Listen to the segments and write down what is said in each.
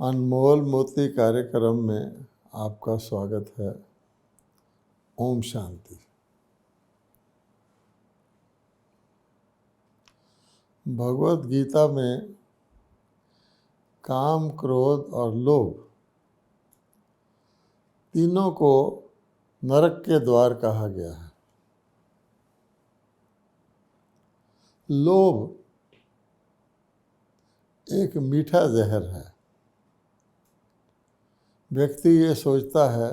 अनमोल मोती कार्यक्रम में आपका स्वागत है। ओम शांति। भगवत गीता में काम, क्रोध और लोभ तीनों को नरक के द्वार कहा गया है। लोभ एक मीठा जहर है। व्यक्ति ये सोचता है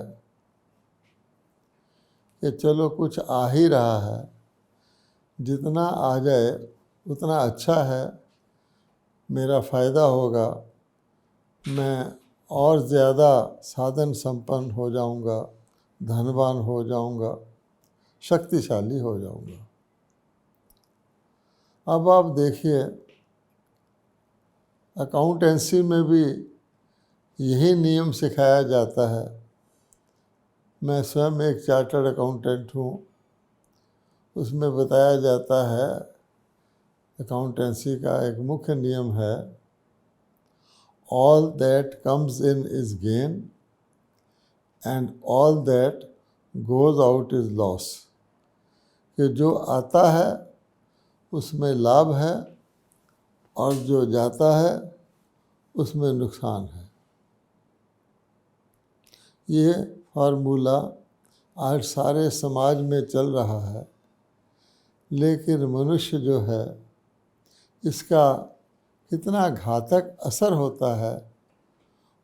कि चलो कुछ आ ही रहा है, जितना आ जाए उतना अच्छा है, मेरा फ़ायदा होगा, मैं और ज़्यादा साधन संपन्न हो जाऊंगा, धनवान हो जाऊंगा, शक्तिशाली हो जाऊंगा। अब आप देखिए, अकाउंटेंसी में भी यही नियम सिखाया जाता है। मैं स्वयं एक चार्टर्ड अकाउंटेंट हूँ। उसमें बताया जाता है, अकाउंटेंसी का एक मुख्य नियम है, all that comes in is gain and all that goes out is loss। कि जो आता है उसमें लाभ है और जो जाता है उसमें नुकसान है। ये फार्मूला आज सारे समाज में चल रहा है, लेकिन मनुष्य जो है, इसका कितना घातक असर होता है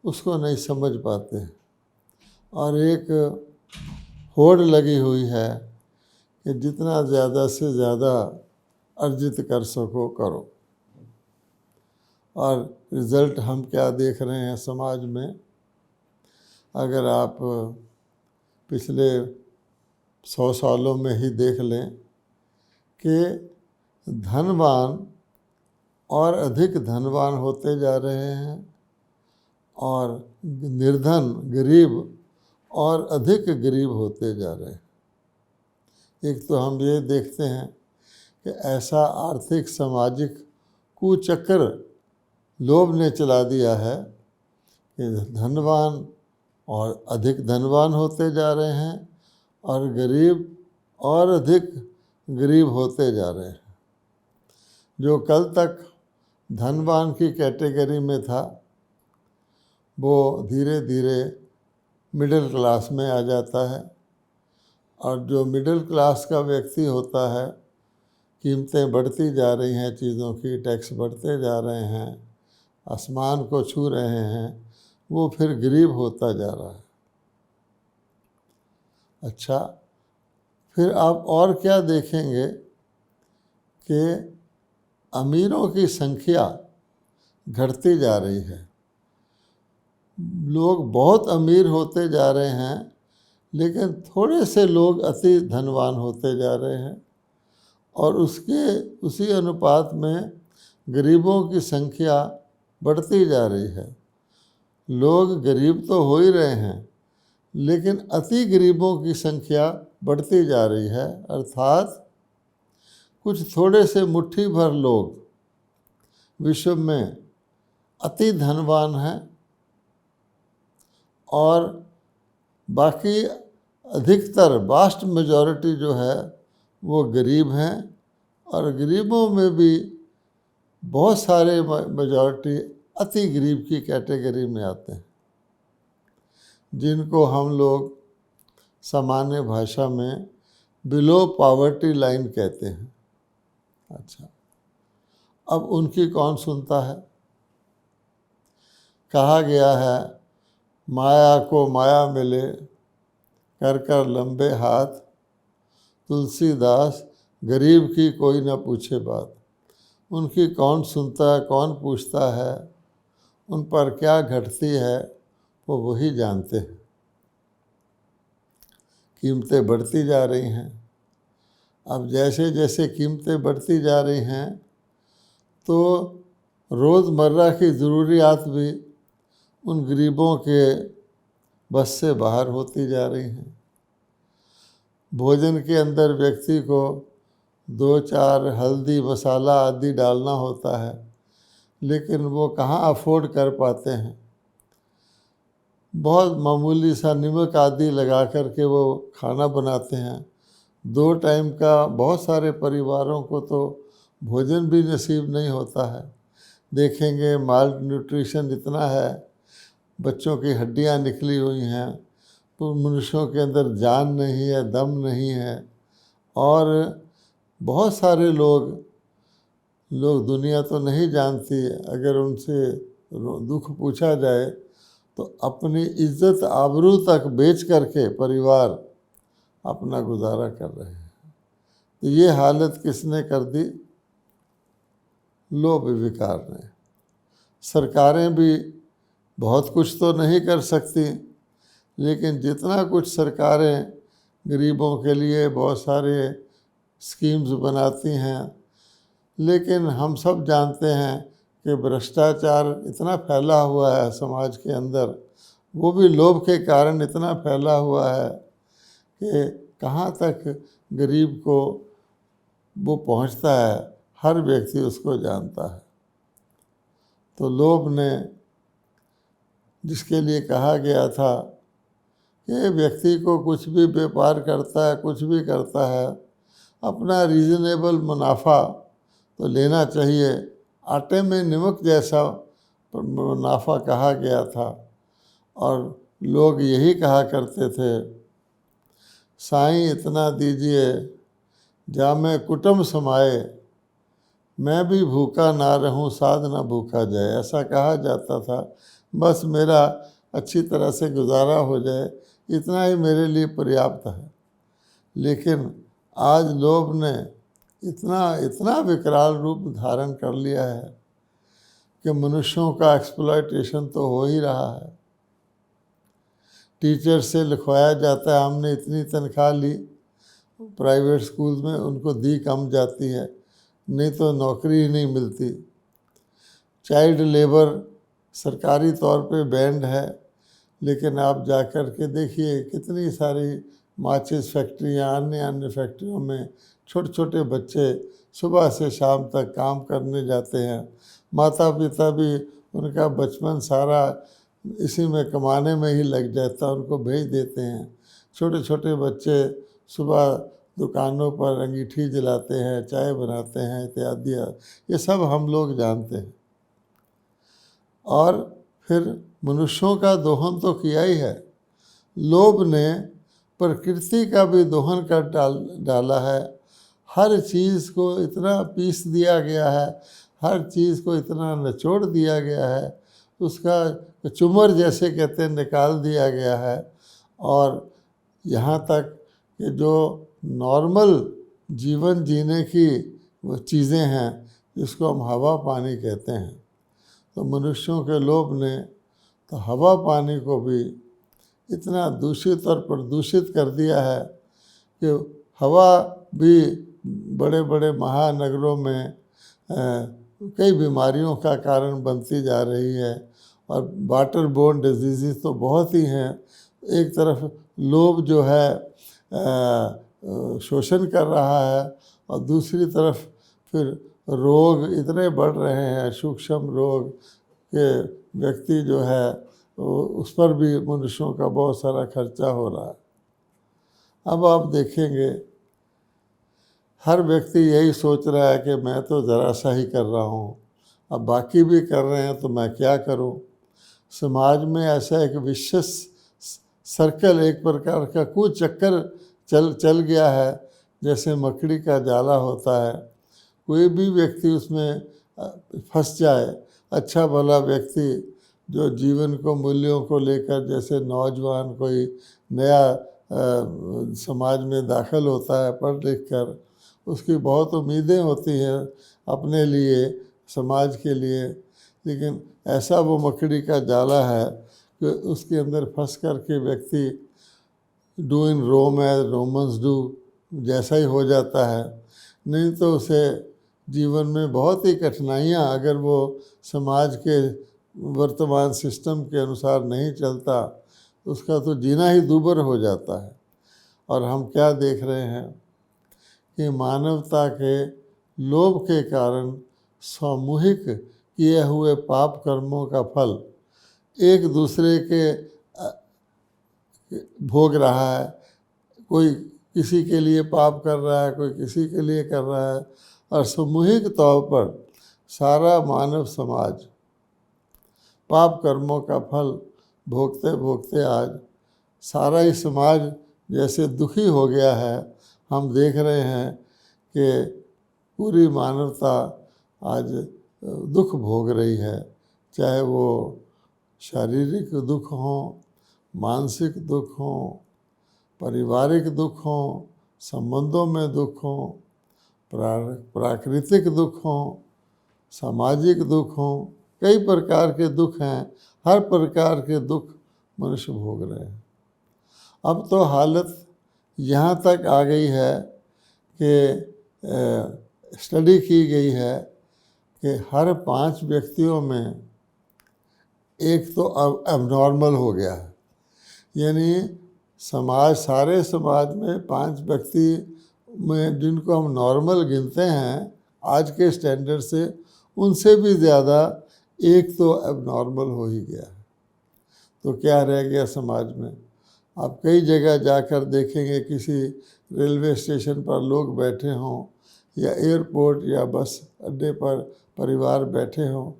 उसको नहीं समझ पाते हैं। और एक होड़ लगी हुई है कि जितना ज़्यादा से ज़्यादा अर्जित कर सको करो। और रिज़ल्ट हम क्या देख रहे हैं समाज में? अगर आप पिछले 100 सालों में ही देख लें कि धनवान और अधिक धनवान होते जा रहे हैं और निर्धन गरीब और अधिक गरीब होते जा रहे हैं। एक तो हम ये देखते हैं कि ऐसा आर्थिक सामाजिक कुचक्र लोभ ने चला दिया है कि धनवान और अधिक धनवान होते जा रहे हैं और गरीब और अधिक गरीब होते जा रहे हैं। जो कल तक धनवान की कैटेगरी में था, वो धीरे धीरे मिडिल क्लास में आ जाता है। और जो मिडिल क्लास का व्यक्ति होता है, कीमतें बढ़ती जा रही हैं चीज़ों की, टैक्स बढ़ते जा रहे हैं, आसमान को छू रहे हैं, वो फिर गरीब होता जा रहा है। अच्छा, फिर आप और क्या देखेंगे कि अमीरों की संख्या घटती जा रही है। लोग बहुत अमीर होते जा रहे हैं, लेकिन थोड़े से लोग अति धनवान होते जा रहे हैं और उसी अनुपात में गरीबों की संख्या बढ़ती जा रही है। लोग गरीब तो हो ही रहे हैं, लेकिन अति गरीबों की संख्या बढ़ती जा रही है। अर्थात कुछ थोड़े से मुट्ठी भर लोग विश्व में अति धनवान हैं और बाकी अधिकतर वास्ट मेजॉरिटी जो है वो गरीब हैं। और गरीबों में भी बहुत सारे मेजॉरिटी अति गरीब की कैटेगरी में आते हैं, जिनको हम लोग सामान्य भाषा में बिलो पॉवर्टी लाइन कहते हैं। अच्छा, अब उनकी कौन सुनता है? कहा गया है, माया को माया मिले कर कर लंबे हाथ, तुलसीदास गरीब की कोई न पूछे बात। उनकी कौन सुनता है, कौन पूछता है, उन पर क्या घटती है, वो वही जानते हैं। कीमतें बढ़ती जा रही हैं। अब जैसे जैसे कीमतें बढ़ती जा रही हैं, तो रोज़मर्रा की ज़रूरियात भी उन गरीबों के बस से बाहर होती जा रही हैं। भोजन के अंदर व्यक्ति को 2-4 हल्दी मसाला आदि डालना होता है, लेकिन वो कहाँ अफोर्ड कर पाते हैं। बहुत मामूली सा नमक आदि लगा कर के वो खाना बनाते हैं। 2 टाइम का बहुत सारे परिवारों को तो भोजन भी नसीब नहीं होता है। देखेंगे माल न्यूट्रिशन इतना है, बच्चों की हड्डियां निकली हुई हैं, तो मनुष्यों के अंदर जान नहीं है, दम नहीं है। और बहुत सारे लोग दुनिया तो नहीं जानती, अगर उनसे दुख पूछा जाए तो अपनी इज्जत आबरू तक बेच करके परिवार अपना गुजारा कर रहे हैं। तो ये हालत किसने कर दी? लोभ विकार ने। सरकारें भी बहुत कुछ तो नहीं कर सकती, लेकिन जितना कुछ सरकारें गरीबों के लिए बहुत सारे स्कीम्स बनाती हैं, लेकिन हम सब जानते हैं कि भ्रष्टाचार इतना फैला हुआ है समाज के अंदर, वो भी लोभ के कारण इतना फैला हुआ है कि कहाँ तक गरीब को वो पहुँचता है, हर व्यक्ति उसको जानता है। तो लोभ ने, जिसके लिए कहा गया था कि व्यक्ति को कुछ भी व्यापार करता है, कुछ भी करता है, अपना रीज़नेबल मुनाफा तो लेना चाहिए। आटे में नमक जैसा मुनाफा कहा गया था, और लोग यही कहा करते थे, साईं इतना दीजिए जामे कुटुम समाए, मैं भी भूखा ना रहूं साध ना भूखा जाए। ऐसा कहा जाता था, बस मेरा अच्छी तरह से गुजारा हो जाए, इतना ही मेरे लिए पर्याप्त है। लेकिन आज लोभ ने इतना विकराल रूप धारण कर लिया है कि मनुष्यों का एक्सप्लॉयटेशन तो हो ही रहा है। टीचर से लिखवाया जाता है, हमने इतनी तनख्वाह ली, प्राइवेट स्कूल में उनको दी कम जाती है, नहीं तो नौकरी ही नहीं मिलती। चाइल्ड लेबर सरकारी तौर पे बैंड है, लेकिन आप जा कर के देखिए कितनी सारी माचिस फैक्ट्रियाँ, अन्य फैक्ट्रियों में छोटे छोटे बच्चे सुबह से शाम तक काम करने जाते हैं। माता पिता भी उनका बचपन सारा इसी में कमाने में ही लग जाता है, उनको भेज देते हैं। छोटे छोटे बच्चे सुबह दुकानों पर अंगीठी जलाते हैं, चाय बनाते हैं इत्यादि, ये सब हम लोग जानते हैं। और फिर मनुष्यों का दोहन तो किया ही है। लोभ ने प्रकृति का भी दोहन कर डाला है। हर चीज़ को इतना पीस दिया गया है, हर चीज़ को इतना निचोड़ दिया गया है, उसका चुमर जैसे कहते हैं निकाल दिया गया है। और यहाँ तक कि जो नॉर्मल जीवन जीने की वो चीज़ें हैं, जिसको हम हवा पानी कहते हैं, तो मनुष्यों के लोभ ने तो हवा पानी को भी इतना दूषित और प्रदूषित कर दिया है कि हवा भी बड़े बड़े महानगरों में कई बीमारियों का कारण बनती जा रही है। और वाटर बोर्न डिजीज़ तो बहुत ही हैं। एक तरफ लोभ जो है शोषण कर रहा है, और दूसरी तरफ फिर रोग इतने बढ़ रहे हैं, सूक्ष्म रोग के व्यक्ति जो है उस पर भी मनुष्यों का बहुत सारा खर्चा हो रहा है। अब आप देखेंगे हर व्यक्ति यही सोच रहा है कि मैं तो ज़रा सा ही कर रहा हूँ, अब बाकी भी कर रहे हैं तो मैं क्या करूँ। समाज में ऐसा एक विशेष सर्कल, एक प्रकार का कुचक्कर चल गया है, जैसे मकड़ी का जाला होता है। कोई भी व्यक्ति उसमें फंस जाए, अच्छा भला व्यक्ति जो जीवन को मूल्यों को लेकर, जैसे नौजवान कोई नया समाज में दाखिल होता है पढ़ लिख कर, उसकी बहुत उम्मीदें होती हैं अपने लिए, समाज के लिए, लेकिन ऐसा वो मकड़ी का जाला है कि उसके अंदर फंस कर के व्यक्ति do in Rome as Romans do जैसा ही हो जाता है। नहीं तो उसे जीवन में बहुत ही कठिनाइयाँ, अगर वो समाज के वर्तमान सिस्टम के अनुसार नहीं चलता, उसका तो जीना ही दूभर हो जाता है। और हम क्या देख रहे हैं कि मानवता के लोभ के कारण सामूहिक किए हुए पाप कर्मों का फल एक दूसरे के भोग रहा है, कोई किसी के लिए पाप कर रहा है, कोई किसी के लिए कर रहा है, और सामूहिक तौर पर सारा मानव समाज पाप कर्मों का फल भोगते भोगते आज सारा ही समाज जैसे दुखी हो गया है। हम देख रहे हैं कि पूरी मानवता आज दुख भोग रही है, चाहे वो शारीरिक दुख हो, मानसिक दुख हो, पारिवारिक दुख हो, संबंधों में दुख हो, प्राकृतिक दुख हो, सामाजिक दुख हो, कई प्रकार के दुख हैं। हर प्रकार के दुख मनुष्य भोग रहे हैं। अब तो हालत यहाँ तक आ गई है कि स्टडी की गई है कि हर 5 व्यक्तियों में एक तो अब एबनॉर्मल हो गया है। यानी सारे समाज में 5 व्यक्ति में जिनको हम नॉर्मल गिनते हैं आज के स्टैंडर्ड से, उनसे भी ज़्यादा एक तो एबनॉर्मल हो ही गया है। तो क्या रह गया समाज में? आप कई जगह जाकर देखेंगे, किसी रेलवे स्टेशन पर लोग बैठे हों या एयरपोर्ट या बस अड्डे पर परिवार बैठे हों,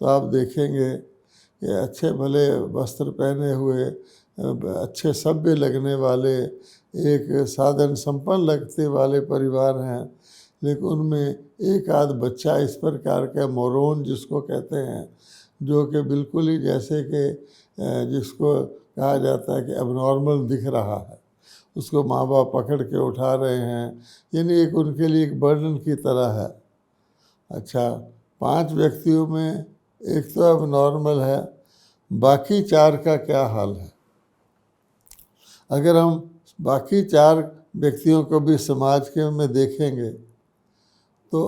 तो आप देखेंगे कि अच्छे भले वस्त्र पहने हुए, अच्छे सभ्य लगने वाले, एक साधन संपन्न लगते वाले परिवार हैं, लेकिन उनमें एक आध बच्चा इस प्रकार का मोरोन जिसको कहते हैं, जो कि बिल्कुल ही जैसे कि जिसको कहा जाता है कि एबनॉर्मल दिख रहा है, उसको माँ बाप पकड़ के उठा रहे हैं। यानी एक उनके लिए एक बर्डन की तरह है। अच्छा, 5 व्यक्तियों में एक तो एबनॉर्मल है, बाकी 4 का क्या हाल है? अगर हम बाकी 4 व्यक्तियों को भी समाज के में देखेंगे तो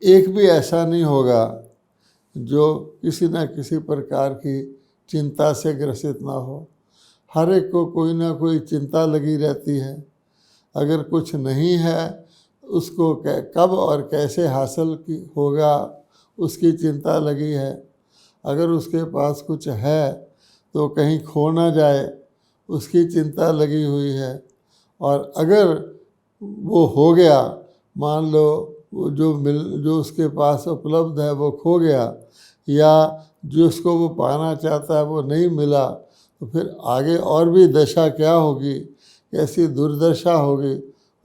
एक भी ऐसा नहीं होगा जो किसी न किसी प्रकार की चिंता से ग्रसित ना हो। हर एक को कोई ना कोई चिंता लगी रहती है। अगर कुछ नहीं है, उसको कब और कैसे हासिल होगा उसकी चिंता लगी है। अगर उसके पास कुछ है तो कहीं खो ना जाए, उसकी चिंता लगी हुई है। और अगर वो हो गया, मान लो जो उसके पास उपलब्ध है वो खो गया, या जो उसको वो पाना चाहता है वो नहीं मिला, तो फिर आगे और भी दशा क्या होगी, कैसी दुर्दशा होगी,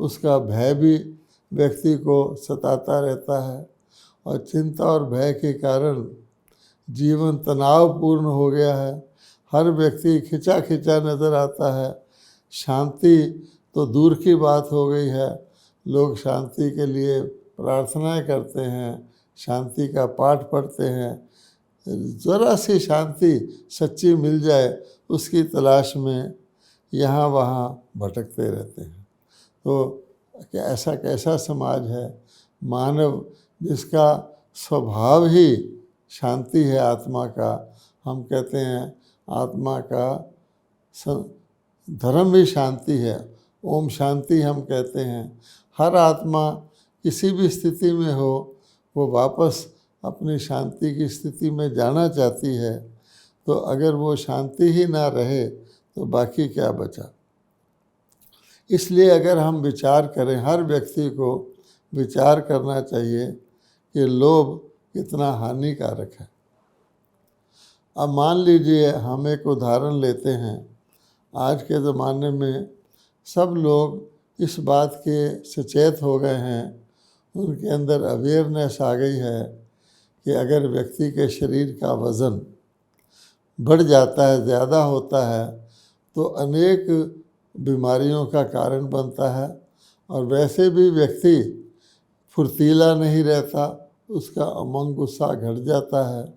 उसका भय भी व्यक्ति को सताता रहता है। और चिंता और भय के कारण जीवन तनावपूर्ण हो गया है। हर व्यक्ति खिंचा खिंचा नज़र आता है। शांति तो दूर की बात हो गई है। लोग शांति के लिए प्रार्थनाएं करते हैं, शांति का पाठ पढ़ते हैं। ज़रा सी शांति सच्ची मिल जाए उसकी तलाश में यहाँ वहाँ भटकते रहते हैं। तो ऐसा कैसा समाज है? मानव जिसका स्वभाव ही शांति है, आत्मा का, हम कहते हैं आत्मा का धर्म ही शांति है। ओम शांति हम कहते हैं। हर आत्मा किसी भी स्थिति में हो, वो वापस अपनी शांति की स्थिति में जाना चाहती है। तो अगर वो शांति ही ना रहे तो बाकी क्या बचा? इसलिए अगर हम विचार करें, हर व्यक्ति को विचार करना चाहिए कि लोभ कितना हानिकारक है। अब मान लीजिए हम एक उदाहरण लेते हैं। आज के ज़माने में सब लोग इस बात के सचेत हो गए हैं, उनके अंदर अवेयरनेस आ गई है कि अगर व्यक्ति के शरीर का वज़न बढ़ जाता है, ज़्यादा होता है, तो अनेक बीमारियों का कारण बनता है। और वैसे भी व्यक्ति फुर्तीला नहीं रहता, उसका उमंग गुस्सा घट जाता है,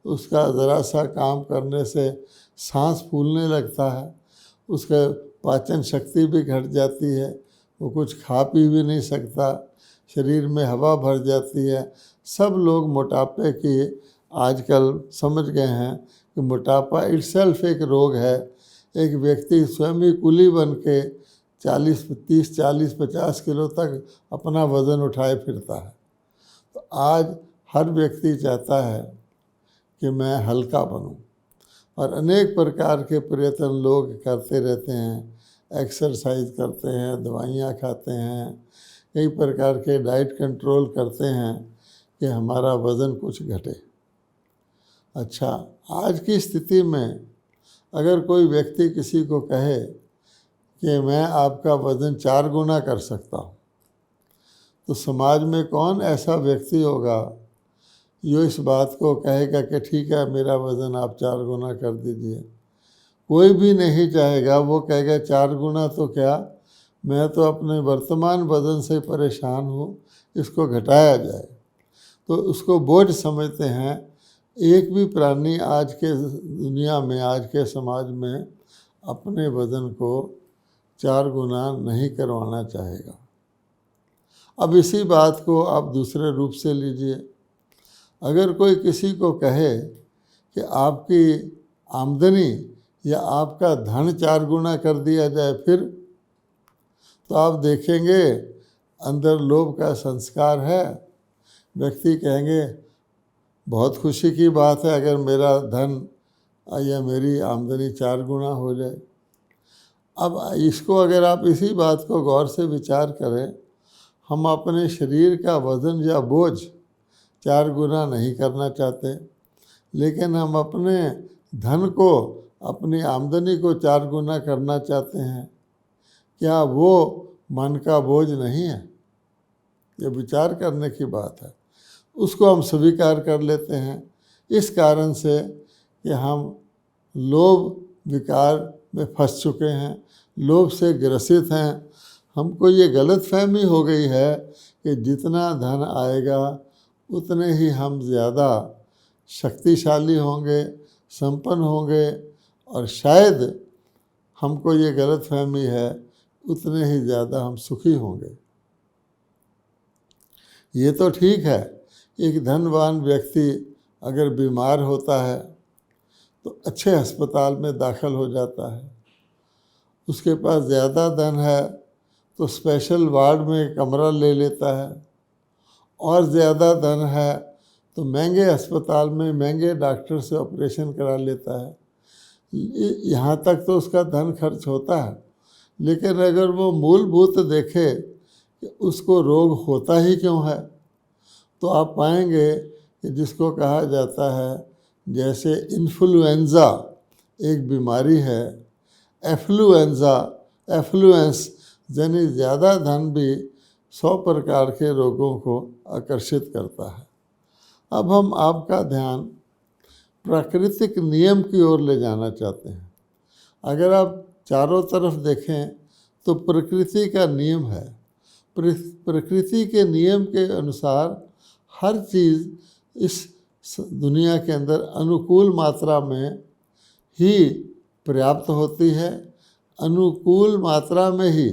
उसका ज़रा सा काम करने से सांस फूलने लगता है, उसका पाचन शक्ति भी घट जाती है, वो कुछ खा पी भी नहीं सकता, शरीर में हवा भर जाती है। सब लोग मोटापे की आजकल समझ गए हैं कि मोटापा इटसेल्फ एक रोग है। एक व्यक्ति स्वयं ही कुली बन के 30-40-50 किलो तक अपना वज़न उठाए फिरता है। तो आज हर व्यक्ति चाहता है कि मैं हल्का बनूं। और अनेक प्रकार के प्रयत्न लोग करते रहते हैं, एक्सरसाइज करते हैं, दवाइयाँ खाते हैं, कई प्रकार के डाइट कंट्रोल करते हैं कि हमारा वज़न कुछ घटे। अच्छा, आज की स्थिति में अगर कोई व्यक्ति किसी को कहे कि मैं आपका वज़न 4 गुना कर सकता हूँ, तो समाज में कौन ऐसा व्यक्ति होगा जो इस बात को कहेगा कि ठीक है, मेरा वज़न आप 4 गुना कर दीजिए? कोई भी नहीं चाहेगा। वो कहेगा 4 गुना तो क्या, मैं तो अपने वर्तमान वज़न से परेशान हूँ, इसको घटाया जाए। तो उसको बोझ समझते हैं। एक भी प्राणी आज के दुनिया में, आज के समाज में अपने वज़न को 4 गुना नहीं करवाना चाहेगा। अब इसी बात को आप दूसरे रूप से लीजिए। अगर कोई किसी को कहे कि आपकी आमदनी या आपका धन 4 गुना कर दिया जाए, फिर तो आप देखेंगे अंदर लोभ का संस्कार है। व्यक्ति कहेंगे बहुत खुशी की बात है अगर मेरा धन या मेरी आमदनी 4 गुना हो जाए। अब इसको अगर आप इसी बात को गौर से विचार करें, हम अपने शरीर का वज़न या बोझ 4 गुना नहीं करना चाहते, लेकिन हम अपने धन को, अपनी आमदनी को 4 गुना करना चाहते हैं। क्या वो मन का बोझ नहीं है? ये विचार करने की बात है। उसको हम स्वीकार कर लेते हैं इस कारण से कि हम लोभ विकार में फंस चुके हैं, लोभ से ग्रसित हैं। हमको ये गलतफहमी हो गई है कि जितना धन आएगा उतने ही हम ज़्यादा शक्तिशाली होंगे, संपन्न होंगे, और शायद हमको ये गलतफहमी है उतने ही ज़्यादा हम सुखी होंगे। ये तो ठीक है, एक धनवान व्यक्ति अगर बीमार होता है तो अच्छे अस्पताल में दाखिल हो जाता है। उसके पास ज़्यादा धन है तो स्पेशल वार्ड में कमरा ले लेता है, और ज़्यादा धन है तो महंगे अस्पताल में महंगे डॉक्टर से ऑपरेशन करा लेता है। यहाँ तक तो उसका धन खर्च होता है, लेकिन अगर वो मूलभूत देखे कि उसको रोग होता ही क्यों है, तो आप पाएंगे कि जिसको कहा जाता है, जैसे इन्फ्लुएंज़ा एक बीमारी है, एफ्लुएंस यानी ज़्यादा धन भी 100 प्रकार के रोगों को आकर्षित करता है। अब हम आपका ध्यान प्राकृतिक नियम की ओर ले जाना चाहते हैं। अगर आप चारों तरफ देखें तो प्रकृति का नियम है। प्रकृति के नियम के अनुसार हर चीज़ इस दुनिया के अंदर अनुकूल मात्रा में ही पर्याप्त होती है, अनुकूल मात्रा में ही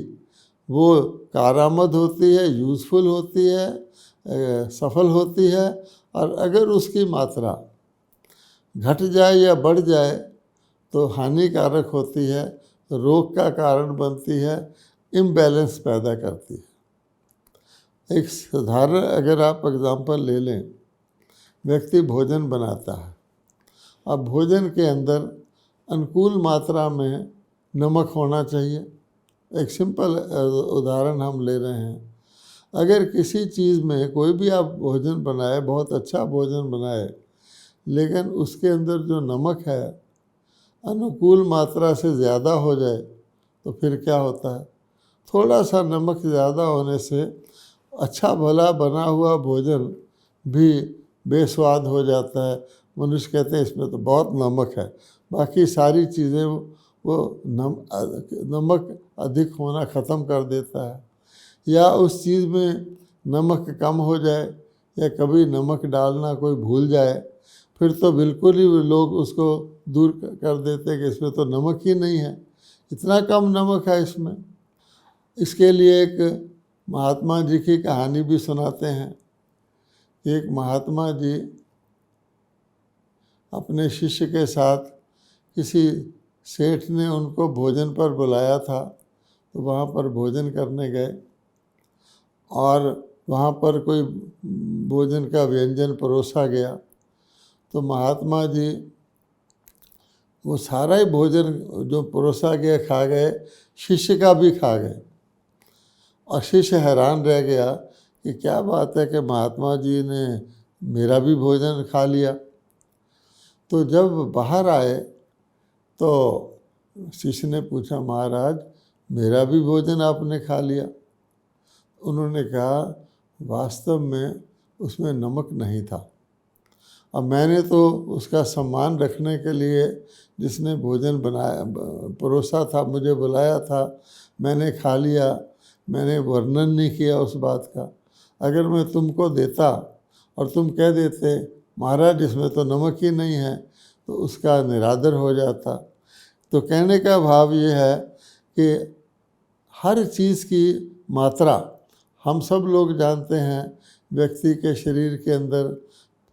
वो कारामद होती है, यूज़फुल होती है, सफल होती है। और अगर उसकी मात्रा घट जाए या बढ़ जाए तो हानिकारक होती है, रोग का कारण बनती है, इम्बैलेंस पैदा करती है। एक साधारण अगर आप एग्जांपल ले लें, व्यक्ति भोजन बनाता है। अब भोजन के अंदर अनुकूल मात्रा में नमक होना चाहिए। एक सिंपल उदाहरण हम ले रहे हैं। अगर किसी चीज़ में कोई भी आप भोजन बनाए, बहुत अच्छा भोजन बनाए, लेकिन उसके अंदर जो नमक है अनुकूल मात्रा से ज़्यादा हो जाए तो फिर क्या होता है? थोड़ा सा नमक ज़्यादा होने से अच्छा भला बना हुआ भोजन भी बेस्वाद हो जाता है। मनुष्य कहते हैं इसमें तो बहुत नमक है, बाकी सारी चीज़ें वो नमक अधिक होना ख़त्म कर देता है। या उस चीज़ में नमक कम हो जाए या कभी नमक डालना कोई भूल जाए, फिर तो बिल्कुल ही लोग उसको दूर कर देते हैं कि इसमें तो नमक ही नहीं है, इतना कम नमक है इसमें। इसके लिए एक महात्मा जी की कहानी भी सुनाते हैं। एक महात्मा जी अपने शिष्य के साथ, किसी सेठ ने उनको भोजन पर बुलाया था, तो वहाँ पर भोजन करने गए और वहाँ पर कोई भोजन का व्यंजन परोसा गया। तो महात्मा जी वो सारा ही भोजन जो परोसा गया खा गए, शिष्य का भी खा गए। और शिष्य हैरान रह गया कि क्या बात है कि महात्मा जी ने मेरा भी भोजन खा लिया। तो जब बाहर आए तो शिष्य ने पूछा, महाराज मेरा भी भोजन आपने खा लिया? उन्होंने कहा, वास्तव में उसमें नमक नहीं था। अब मैंने तो उसका सम्मान रखने के लिए जिसने भोजन बनाया परोसा था, मुझे बुलाया था, मैंने खा लिया, मैंने वर्णन नहीं किया उस बात का। अगर मैं तुमको देता और तुम कह देते महाराज इसमें तो नमक ही नहीं है, तो उसका निरादर हो जाता। तो कहने का भाव ये है कि हर चीज़ की मात्रा, हम सब लोग जानते हैं व्यक्ति के शरीर के अंदर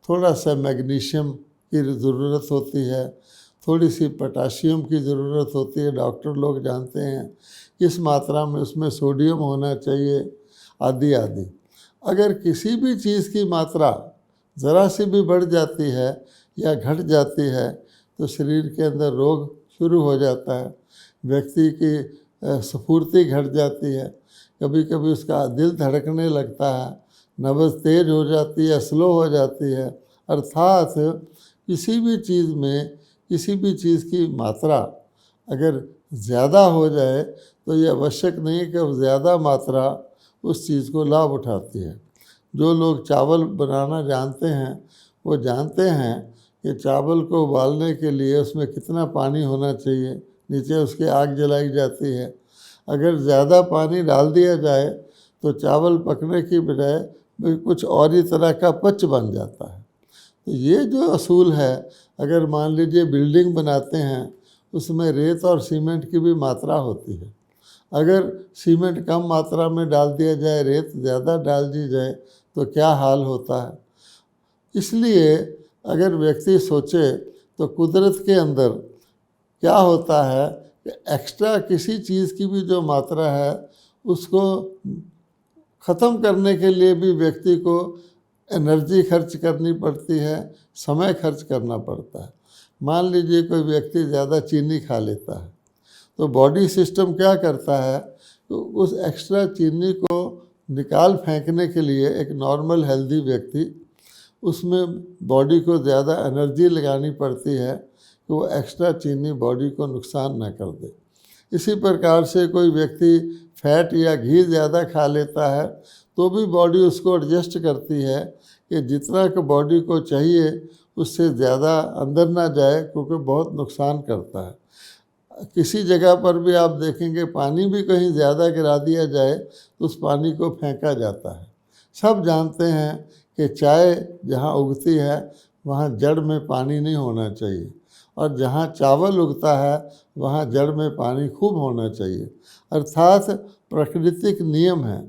थोड़ा सा मैग्नीशियम की ज़रूरत होती है, थोड़ी सी पोटाशियम की ज़रूरत होती है, डॉक्टर लोग जानते हैं किस मात्रा में उसमें सोडियम होना चाहिए, आदि आदि। अगर किसी भी चीज़ की मात्रा ज़रा सी भी बढ़ जाती है या घट जाती है तो शरीर के अंदर रोग शुरू हो जाता है, व्यक्ति की स्फूर्ति घट जाती है, कभी कभी उसका दिल धड़कने लगता है, नब्ज़ तेज हो जाती है, स्लो हो जाती है। अर्थात किसी भी चीज़ में किसी भी चीज़ की मात्रा अगर ज़्यादा हो जाए तो ये आवश्यक नहीं कि ज़्यादा मात्रा उस चीज़ को लाभ उठाती है। जो लोग चावल बनाना जानते हैं वो जानते हैं कि चावल को उबालने के लिए उसमें कितना पानी होना चाहिए, नीचे उसकी आग जलाई जाती है। अगर ज़्यादा पानी डाल दिया जाए तो चावल पकने की बजाय कुछ और ही तरह का पच बन जाता है। तो ये जो असूल है, अगर मान लीजिए बिल्डिंग बनाते हैं उसमें रेत और सीमेंट की भी मात्रा होती है। अगर सीमेंट कम मात्रा में डाल दिया जाए, रेत ज़्यादा डाल दी जाए तो क्या हाल होता है। इसलिए अगर व्यक्ति सोचे तो कुदरत के अंदर क्या होता है कि एक्स्ट्रा किसी चीज़ की भी जो मात्रा है उसको ख़त्म करने के लिए भी व्यक्ति को एनर्जी खर्च करनी पड़ती है, समय खर्च करना पड़ता है। मान लीजिए कोई व्यक्ति ज़्यादा चीनी खा लेता है तो बॉडी सिस्टम क्या करता है, तो उस एक्स्ट्रा चीनी को निकाल फेंकने के लिए एक नॉर्मल हेल्दी व्यक्ति, उसमें बॉडी को ज़्यादा एनर्जी लगानी पड़ती है कि वो एक्स्ट्रा चीनी बॉडी को नुकसान न कर दे। इसी प्रकार से कोई व्यक्ति फैट या घी ज़्यादा खा लेता है तो भी बॉडी उसको एडजस्ट करती है कि जितना कि बॉडी को चाहिए उससे ज़्यादा अंदर ना जाए, क्योंकि बहुत नुकसान करता है। किसी जगह पर भी आप देखेंगे पानी भी कहीं ज़्यादा गिरा दिया जाए तो उस पानी को फेंका जाता है। सब जानते हैं कि चाय जहाँ उगती है वहाँ जड़ में पानी नहीं होना चाहिए, और जहाँ चावल उगता है वहाँ जड़ में पानी खूब होना चाहिए। अर्थात प्राकृतिक नियम है,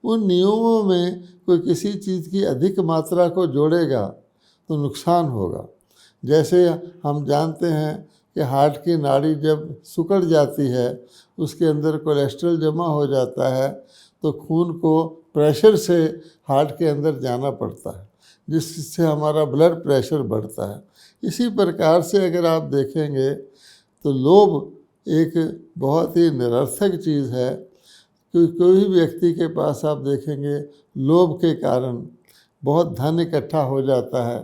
उन नियमों में कोई किसी चीज़ की अधिक मात्रा को जोड़ेगा तो नुकसान होगा। जैसे हम जानते हैं कि हार्ट की नाड़ी जब सिकुड़ जाती है, उसके अंदर कोलेस्ट्रॉल जमा हो जाता है तो खून को प्रेशर से हार्ट के अंदर जाना पड़ता है, जिससे हमारा ब्लड प्रेशर बढ़ता है। इसी प्रकार से अगर आप देखेंगे तो लोभ एक बहुत ही निरर्थक चीज़ है। कोई व्यक्ति के पास आप देखेंगे लोभ के कारण बहुत धन इकट्ठा हो जाता है,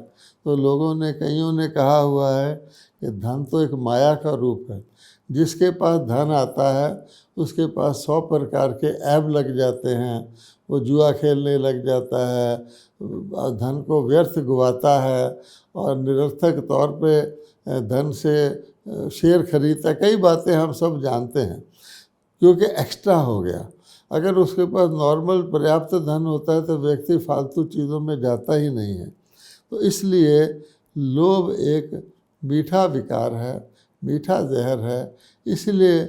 तो लोगों ने कईयों ने कहा हुआ है कि धन तो एक माया का रूप है। जिसके पास धन आता है उसके पास 100 प्रकार के ऐब लग जाते हैं, वो जुआ खेलने लग जाता है, धन को व्यर्थ गंवाता है और निरर्थक तौर पे धन से शेयर खरीदता है। कई बातें हम सब जानते हैं, क्योंकि एक्स्ट्रा हो गया। अगर उसके पास नॉर्मल पर्याप्त धन होता है तो व्यक्ति फालतू चीज़ों में जाता ही नहीं है। तो इसलिए लोभ एक मीठा विकार है, मीठा जहर है। इसलिए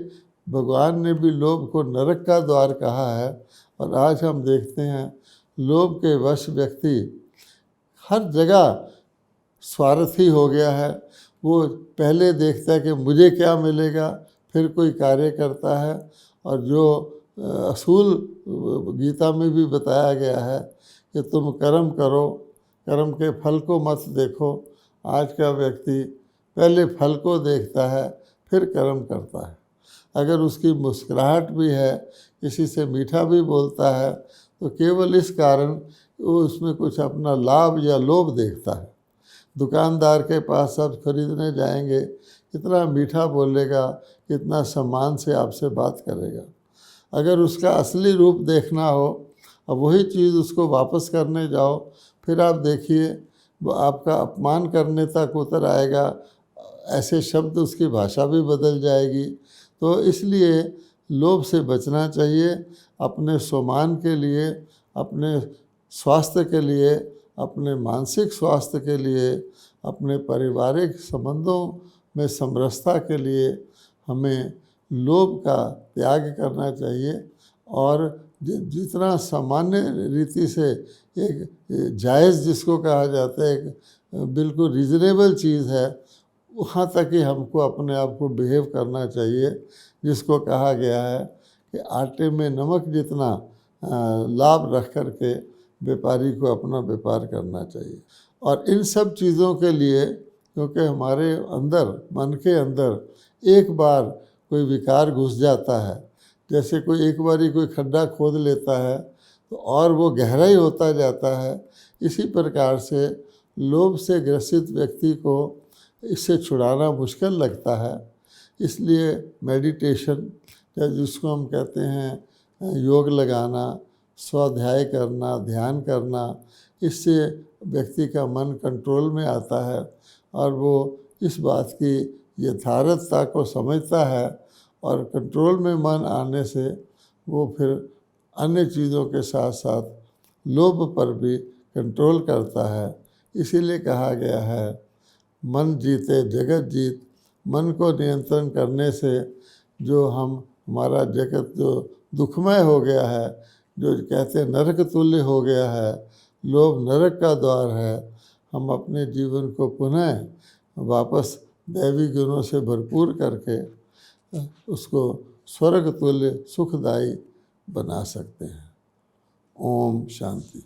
भगवान ने भी लोभ को नरक का द्वार कहा है। और आज हम देखते हैं लोभ के वश व्यक्ति हर जगह स्वार्थी हो गया है। वो पहले देखता है कि मुझे क्या मिलेगा, फिर कोई कार्य करता है। और जो असूल गीता में भी बताया गया है कि तुम कर्म करो, कर्म के फल को मत देखो। आज का व्यक्ति पहले फल को देखता है फिर कर्म करता है। अगर उसकी मुस्कुराहट भी है, किसी से मीठा भी बोलता है, तो केवल इस कारण वो उसमें कुछ अपना लाभ या लोभ देखता है। दुकानदार के पास सब खरीदने जाएंगे, कितना मीठा बोलेगा, कितना सम्मान से आपसे बात करेगा। अगर उसका असली रूप देखना हो और वही चीज़ उसको वापस करने जाओ, फिर आप देखिए वो आपका अपमान करने तक उतर आएगा, ऐसे शब्द, उसकी भाषा भी बदल जाएगी। तो इसलिए लोभ से बचना चाहिए। अपने सम्मान के लिए, अपने स्वास्थ्य के लिए, अपने मानसिक स्वास्थ्य के लिए, अपने पारिवारिक संबंधों में समरसता के लिए हमें लोभ का त्याग करना चाहिए। और जितना सामान्य रीति से एक जायज़ जिसको कहा जाता है, एक बिल्कुल रीज़नेबल चीज़ है, वहाँ तक ही हमको अपने आप को बिहेव करना चाहिए। जिसको कहा गया है कि आटे में नमक जितना लाभ रख कर के व्यापारी को अपना व्यापार करना चाहिए। और इन सब चीज़ों के लिए, क्योंकि हमारे अंदर, मन के अंदर एक बार कोई विकार घुस जाता है, जैसे कोई एक बारी कोई खड्डा खोद लेता है तो और वो गहराई होता जाता है। इसी प्रकार से लोभ से ग्रसित व्यक्ति को इससे छुड़ाना मुश्किल लगता है। इसलिए मेडिटेशन, या जिसको हम कहते हैं योग लगाना, स्वाध्याय करना, ध्यान करना, इससे व्यक्ति का मन कंट्रोल में आता है और वो इस बात की यथार्थता को समझता है। और कंट्रोल में मन आने से वो फिर अन्य चीज़ों के साथ साथ लोभ पर भी कंट्रोल करता है। इसीलिए कहा गया है, मन जीते जगत जीत। मन को नियंत्रण करने से जो हमारा जगत जो दुखमय हो गया है, जो कहते हैं नरक तुल्य हो गया है, लोभ नरक का द्वार है, हम अपने जीवन को पुनः वापस दैवी गुणों से भरपूर करके उसको स्वर्ग तुल्य सुखदायी बना सकते हैं। ओम शांति।